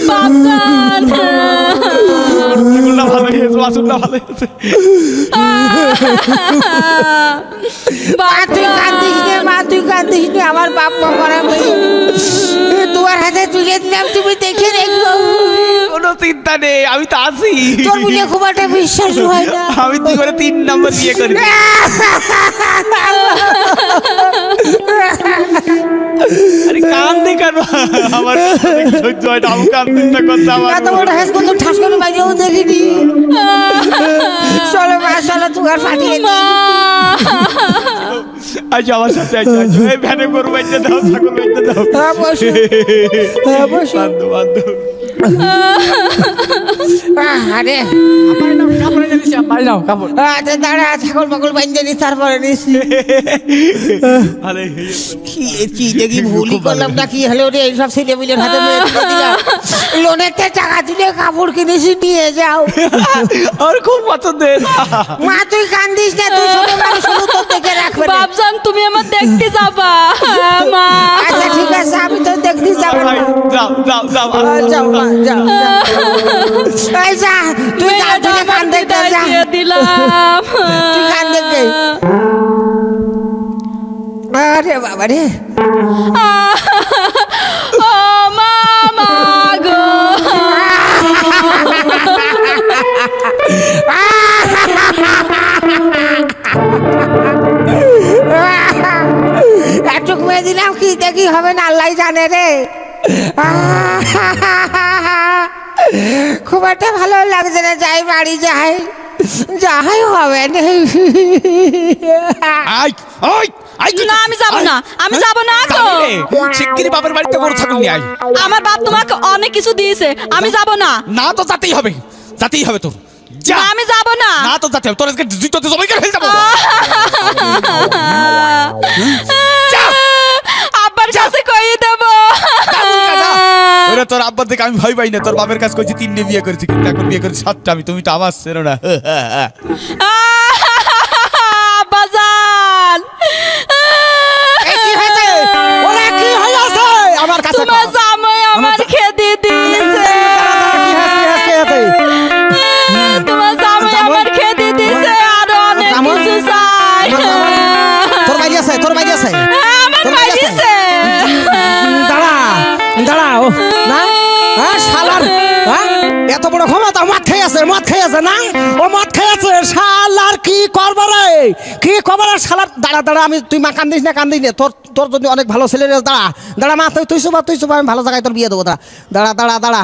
বাপজান ছাগলটা ভালো হয়েছে, বাছুরটা ভালো হয়েছে। তুই কান্দিস নে মা, তুই কান্দিস নে, আমার বাপ মা করা তোমার হাতে তুলে দিলাম, তুমি দেখে রেখো। কোনো চিন্তা নেই, আমি তো আছি। তোর বুঝে খুব একটা বিশ্বাস হয় না। আমি তুই করে 3 নম্বর বিয়ে করি। আরে কান্দে কেন? আমার সহ্য হয় না, আমি কান্দতে করতে আমার এত বড় হাস কত ঠাস করে বাইরেও দেখিনি। চলো মা, চলো তোমার পাঠিয়ে দিই। আচ্ছা আমার সাথে আচ্ছা এই ভ্যানে গরু বাইতে দাও, ছাগল বাইতে দাও। বসো বসো। বান্ধব বান্ধব আরে আচ্ছা দাঁড়া, ছাগল পাগল বাইন্দে নি, তারপরে নিছি। ভালোই কি দেখি ভুলই করলাম না, কি হলো রে? এইসব ছেলে মিলের হাতে লোনের টাকা তুলে কাপড় কিনেছি, নিয়ে যাও। আর খুব পছন্দের। মা তুই কান্দিস না, তুই ছোট মানুষ, শুধু তোর দেখে রাখবে না। বাপজান তুমি আমার দেখতে যাবা মা? আচ্ছা ঠিক আছে, আমি তো দেখতে যাবো না। যাও যাও যাও যাও মা, যাও এই যা, তুই যাও, তুই কান দেখতে যা, দিলাম। তুই কান দেখতে। আরে বাবা রে, ও মামা গো, এটুক মেয়ে দিলাম, কি দেখি হবে না আল্লাহ জানে রে। খুব একটা ভালো লাগছে না, যাই বাড়ি যাই, যাই হবে না। না আমি যাব না, আমি যাব না গো। শিগগিরই বাপের বাড়িতে গরু ছাগল নিয়ে আয়। আমার বাপ তোমাকে অনেক কিছু দিয়েছে, আমি যাব না। না তো যেতেই হবে, যেতেই হবে তোর। যা, না, আমি যাব না। না তো যেতে হবে, তোর আজকে জুতোতে জবাই করে ফেলতে হবে। আব্বার কাছে কই দেব? ওরে তোর আব্বার থেকে আমি ভয় পাই না, তোর বাপের কাছে কইছি 3টে বিয়ে করেছি, কিন্তু এখন বিয়ে করেছি 7টা আমি। তুমি তো আমার ছেড়ো না। বাজান কি হয়েছে? ওরা কি হয়েছে? আমার কাছে তোমার জামাই আমার খেতে দিয়েছে। তোমার জামাই আমার খেতে দিয়েছে, আর অনেক কিছু চাই। তোর বাইরে আছে, তোর বাইরে আছে, আমার বাড়িতে দাঁড়া দাঁড়াও না। হ্যাঁ শালার, হ্যাঁ এত বড় ক্ষমতা, মদ খেয়েছে, মদ খেয়েছে না, ও মদ খেয়েছে। শালার কি করবো রে, কি করবো রে শালার। দাঁড়া দাঁড়া, আমি, তুই মা কান্দিস না, কান্দিস না, তোর তোর যদি অনেক ভালো ছেলে রে। দাঁড়া দাঁড়া মা, তুই শুবা, তুই শুবা, আমি ভালো জায়গায় তোর বিয়ে দেবো। দাঁড়া দাঁড়া দাঁড়া দাঁড়া,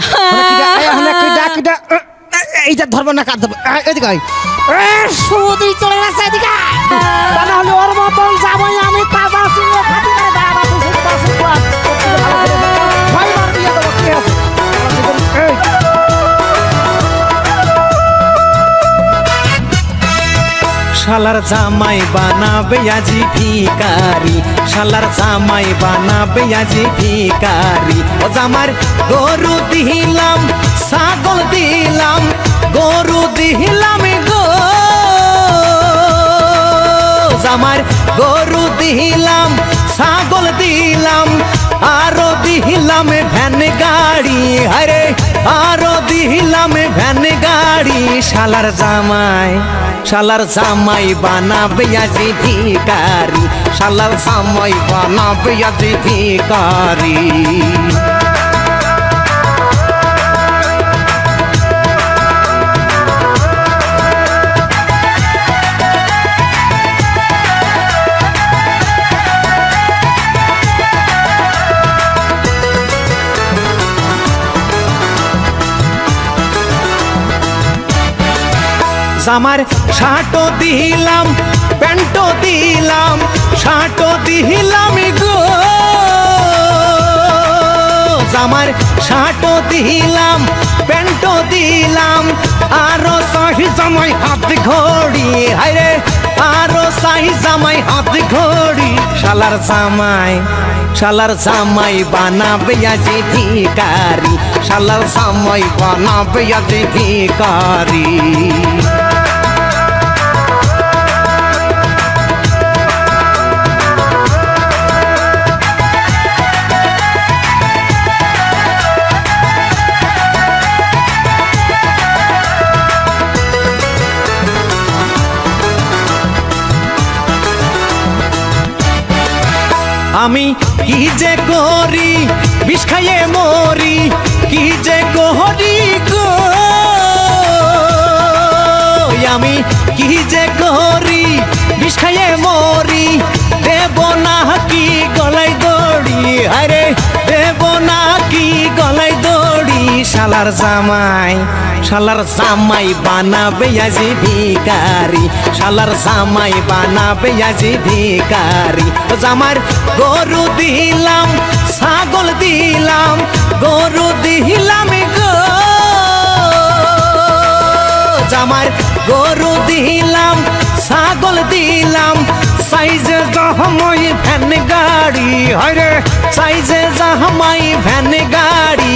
এইটা ধরবো না, কাট দেবো। এদিকে শুধু চলে গেছে, এদিকে তাহলে ওর মতন যাবোই আমি। তাজা ছিল খাতি করে দাঁড়া, তুই শুধু বাসে খোয়া, ভালো ছেলে, 6বার বিয়ে দেবো, কি আছে? শালার জামাই বানাবে আজি ভিকারি, শালার জামাই বানাবে আজি ভিকারি। ও জামার গরু দিলাম, ছাগল দিলাম, গরু দিলাম গো, জামার গরু দিলাম, ছাগল দিলাম, আরো দিলাম ভ্যান গাড়ি। আরে আরো দিলাম ভ্যান গাড়ি। শালার জামাই, শালার জামাই বানাবে আজি ভিকারি, শালার জামাই বানাবে আজি ভিকারি। জামার শার্টও দিলাম, প্যান্টও দিলাম, শার্টও দিলাম গো, জামার শার্টও দিলাম, প্যান্টও দিলাম, আরো চাই জামাই হাত ঘড়ি। হায়রে আরো চাই জামাই হাত ঘড়ি। শালার জামাই, শালার জামাই বানাবে আজি ভিকারি, শালার জামাই বানাবে আজি ভিকারি। আমি কি যে করি বিষ খাইয়ে মরি কি যে করি গো আমি কি যে করি বিষ খাইয়ে মরি দেব না কি গলাই দড়ি আরে দেব না কি গলাই দড়ি শালার জামাই বানাবে আজি ভিখারি শালার জামাই বানাবে আজি ভিখারি জামার গরু দিলাম ছাগল দিলাম গরু দিলাম গো জামার গরু দিলাম ছাগল দিলাম সাইজে জামাই ভ্যান গাড়ি হরে সাইজে জামাই ভ্যান গাড়ি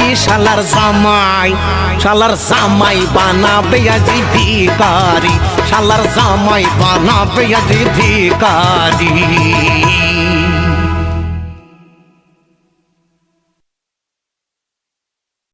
শালার জামাই বানাবে আজি ভিখারি শালার জামাই বানাবে আজি ভিখারি